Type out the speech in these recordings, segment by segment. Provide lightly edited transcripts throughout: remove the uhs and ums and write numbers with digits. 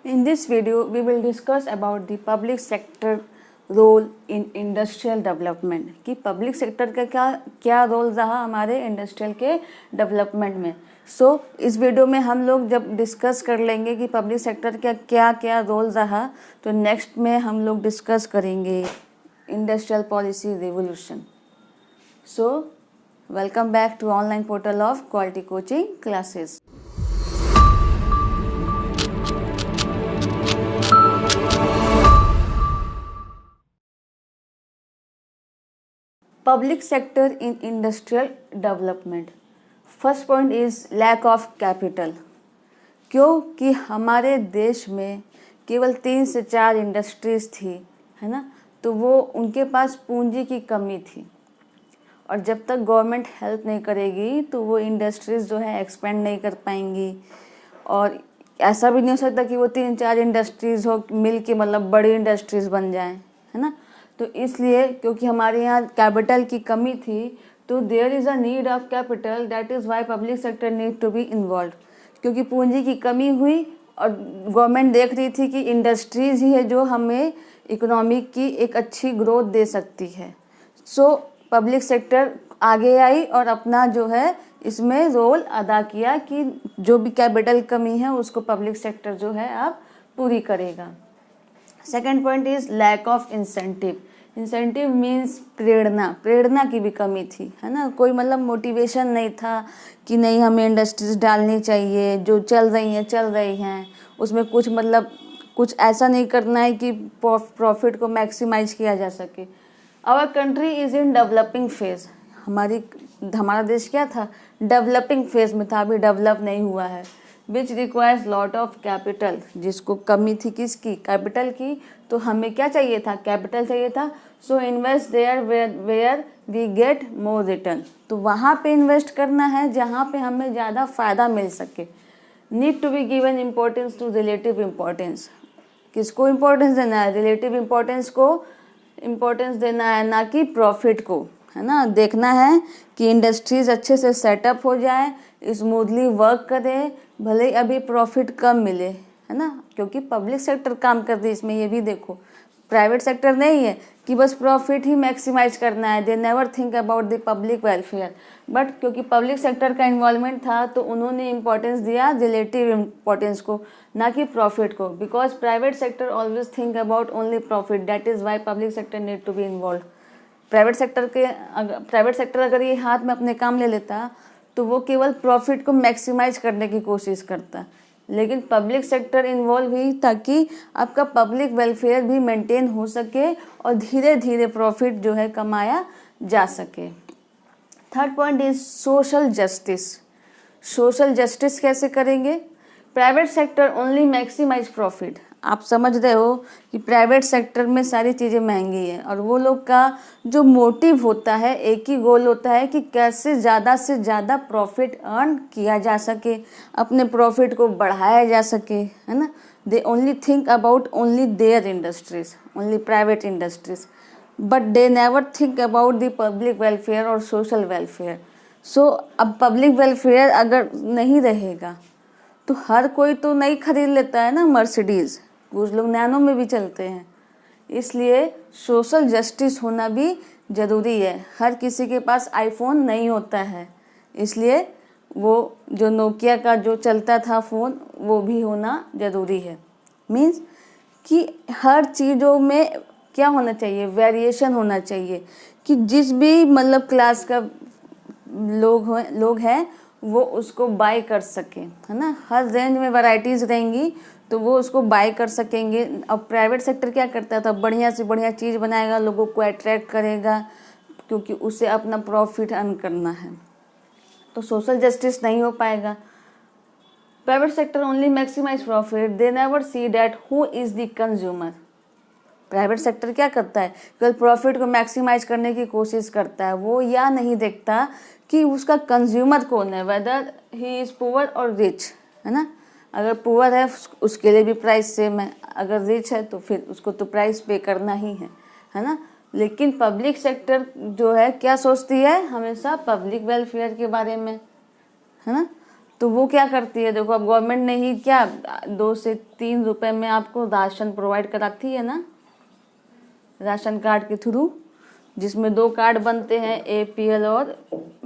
In this video, we will discuss about the public sector role in industrial development कि public sector का क्या role रहा हमारे industrial के डेवलपमेंट में। इस वीडियो में हम लोग जब डिस्कस कर लेंगे कि पब्लिक सेक्टर का क्या क्या रोल रहा, तो नेक्स्ट में हम लोग डिस्कस करेंगे industrial policy revolution. Welcome back to online portal of quality coaching classes. Public sector in industrial development. First point is lack of capital. क्योंकि हमारे देश में केवल 3 से 4 इंडस्ट्रीज़ थी, है ना, तो वो उनके पास पूंजी की कमी थी, और जब तक गवर्नमेंट हेल्प नहीं करेगी तो वो इंडस्ट्रीज़ जो है एक्सपेंड नहीं कर पाएंगी। और ऐसा भी नहीं हो सकता कि वो 3-4 इंडस्ट्रीज़ हो मिल के मतलब बड़ी इंडस्ट्रीज़ बन जाएं, है ना। तो इसलिए क्योंकि हमारे यहाँ कैपिटल की कमी थी, तो there is a need of capital, that is why public sector need to be involve. क्योंकि पूंजी की कमी हुई और गवर्नमेंट देख रही थी कि इंडस्ट्रीज़ ही है जो हमें इकोनॉमी की एक अच्छी ग्रोथ दे सकती है। पब्लिक सेक्टर आगे आई और अपना जो है इसमें रोल अदा किया कि जो भी कैपिटल कमी है उसको पब्लिक सेक्टर जो है अब पूरी करेगा। Second point is lack of incentive. Incentive means प्रेरणा की भी कमी थी, है ना। कोई मतलब मोटिवेशन नहीं था कि नहीं हमें इंडस्ट्रीज डालनी चाहिए, जो चल रही हैं उसमें कुछ ऐसा नहीं करना है कि प्रॉफिट को मैक्सिमाइज किया जा सके। Our country is in developing phase. हमारा देश क्या था, डेवलपिंग फेज में था, अभी डेवलप नहीं हुआ है। Which requires lot of capital, जिसको कमी थी किसकी, कैपिटल की। तो हमें क्या चाहिए था, कैपिटल चाहिए था। So invest there where we get more return. तो वहाँ पे इन्वेस्ट करना है जहाँ पे हमें ज़्यादा फ़ायदा मिल सके। Need to be given importance to relative importance. किसको इम्पोर्टेंस देना है, रिलेटिव इम्पोर्टेंस को इम्पोर्टेंस देना है, ना कि प्रॉफिट को, है ना। देखना है कि इंडस्ट्रीज अच्छे से सेटअप हो जाए, स्मूथली वर्क करे, भले ही अभी प्रॉफिट कम मिले, है ना। क्योंकि पब्लिक सेक्टर काम कर रही है इसमें, ये भी देखो। प्राइवेट सेक्टर नहीं है कि बस प्रॉफिट ही मैक्सिमाइज करना है, दे never think about the public welfare. But क्योंकि पब्लिक सेक्टर का इन्वॉल्वमेंट था तो उन्होंने इम्पोर्टेंस दिया रिलेटिव इम्पोर्टेंस को, ना कि प्रॉफिट को। Because private sector always think about only profit, that is why public sector need to be involve. Private sector अगर ये हाथ में अपने काम ले लेता तो वो केवल प्रॉफिट को मैक्सिमाइज करने की कोशिश करता, लेकिन पब्लिक सेक्टर इन्वॉल्व हुई ताकि आपका पब्लिक वेलफेयर भी मेंटेन हो सके और धीरे धीरे प्रॉफिट जो है कमाया जा सके। Third point is social justice. Social justice कैसे करेंगे, private sector only maximise profit. आप समझ रहे हो कि प्राइवेट सेक्टर में सारी चीज़ें महंगी है, और वो लोग का जो मोटिव होता है, एक ही गोल होता है कि कैसे ज़्यादा से ज़्यादा प्रॉफिट अर्न किया जा सके, अपने प्रॉफिट को बढ़ाया जा सके, है ना। They only think about only their industries, only private industries, but they never think about the public welfare और सोशल वेलफेयर। अब पब्लिक वेलफेयर अगर नहीं रहेगा तो हर कोई तो नहीं खरीद लेता है ना मर्सिडीज़, कुछ लोग नैनो में भी चलते हैं। इसलिए सोशल जस्टिस होना भी ज़रूरी है। हर किसी के पास आईफोन नहीं होता है, इसलिए वो जो नोकिया का जो चलता था फ़ोन वो भी होना ज़रूरी है। मीन्स कि हर चीज़ों में क्या होना चाहिए, वेरिएशन होना चाहिए, कि जिस भी मतलब क्लास का लोग हैं वो उसको बाय कर सके, है ना। हर रेंज में वैरायटीज़ रहेंगी तो वो उसको बाय कर सकेंगे। अब प्राइवेट सेक्टर क्या करता था, बढ़िया से बढ़िया चीज़ बनाएगा, लोगों को अट्रैक्ट करेगा, क्योंकि उसे अपना प्रॉफिट अर्न करना है। तो सोशल जस्टिस नहीं हो पाएगा। Private sector only maximise profit, they never see that who is the consumer. Private sector क्या करता है, केवल प्रॉफिट को मैक्सिमाइज करने की कोशिश करता है। वो या नहीं देखता कि उसका कंज्यूमर कौन है, वेदर ही इज़ पुअर और रिच, है ना। अगर पुअर है उसके लिए भी प्राइस सेम है, अगर रिच है तो फिर उसको तो प्राइस पे करना ही है ना। लेकिन पब्लिक सेक्टर जो है क्या सोचती है, हमेशा पब्लिक वेलफेयर के बारे में, है ना। तो वो क्या करती है, देखो अब गवर्नमेंट ने ही क्या 2 से 3 रुपए में आपको राशन प्रोवाइड कराती है ना, राशन कार्ड के थ्रू, जिसमें 2 कार्ड बनते हैं, APL और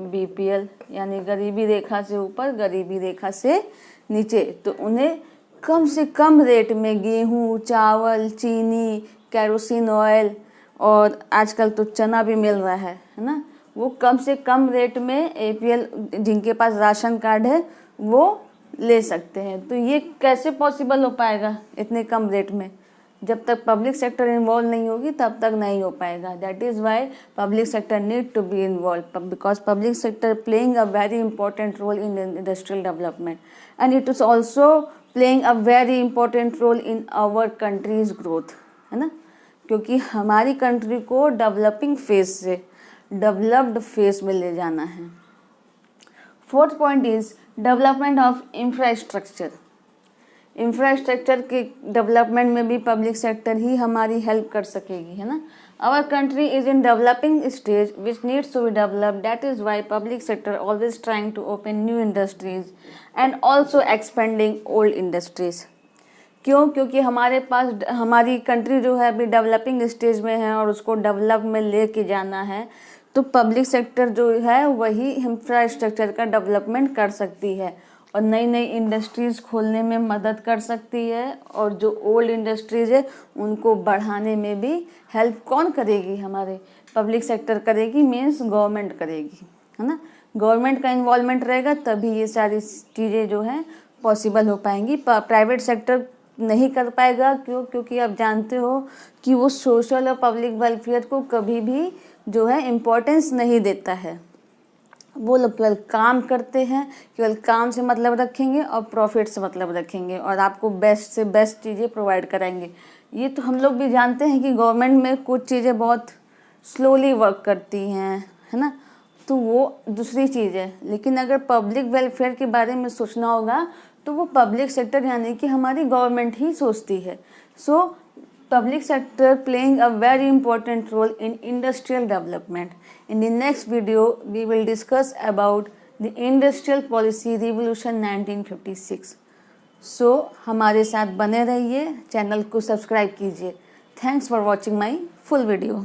BPL, यानी गरीबी रेखा से ऊपर, गरीबी रेखा से नीचे। तो उन्हें कम से कम रेट में गेहूँ, चावल, चीनी, केरोसिन ऑयल और आजकल तो चना भी मिल रहा है ना, वो कम से कम रेट में APL जिनके पास राशन कार्ड है वो ले सकते हैं। तो ये कैसे पॉसिबल हो पाएगा इतने कम रेट में? जब तक पब्लिक सेक्टर इन्वॉल्व नहीं होगी तब तक नहीं हो पाएगा। That is why public sector need to be involve, because public sector playing a very important role in industrial development and it is also playing a very important role in our country's growth, है ना, क्योंकि हमारी country को developing phase से developed phase में ले जाना है। 4th point is development of infrastructure. Infrastructure के डेवलपमेंट में भी पब्लिक सेक्टर ही हमारी हेल्प कर सकेगी, है ना। Our country is in developing stage which needs to be developed, that is why public sector always trying to open new industries and also expanding old industries. क्यों? क्योंकि हमारे पास हमारी कंट्री जो है अभी डेवलपिंग स्टेज में है और उसको डेवलप में लेके जाना है, तो पब्लिक सेक्टर जो है वही इंफ्रास्ट्रक्चर का डेवलपमेंट कर सकती है और नई नई इंडस्ट्रीज़ खोलने में मदद कर सकती है, और जो ओल्ड इंडस्ट्रीज़ है उनको बढ़ाने में भी हेल्प कौन करेगी? हमारे पब्लिक सेक्टर करेगी, मीन्स गवर्नमेंट करेगी, है ना। गवर्नमेंट का इन्वॉल्वमेंट रहेगा तभी ये सारी चीज़ें जो हैं पॉसिबल हो पाएंगी। प्राइवेट सेक्टर नहीं कर पाएगा। क्यों? क्योंकि आप जानते हो कि वो सोशल और पब्लिक वेलफेयर को कभी भी जो है इम्पोर्टेंस नहीं देता है। वो लोग केवल काम करते हैं, केवल काम से मतलब रखेंगे और प्रॉफिट से मतलब रखेंगे और आपको बेस्ट से बेस्ट चीज़ें प्रोवाइड कराएंगे। ये तो हम लोग भी जानते हैं कि गवर्नमेंट में कुछ चीज़ें बहुत स्लोली वर्क करती हैं, है ना, तो वो दूसरी चीज़ है। लेकिन अगर पब्लिक वेलफेयर के बारे में सोचना होगा तो वो पब्लिक सेक्टर यानी कि हमारी गवर्नमेंट ही सोचती है। सो public sector playing a very important role in industrial development. In the next video, we will discuss about the industrial policy revolution 1956. So, हमारे साथ बने रहिए, चैनल को सब्सक्राइब कीजिए। Thanks for watching my full video.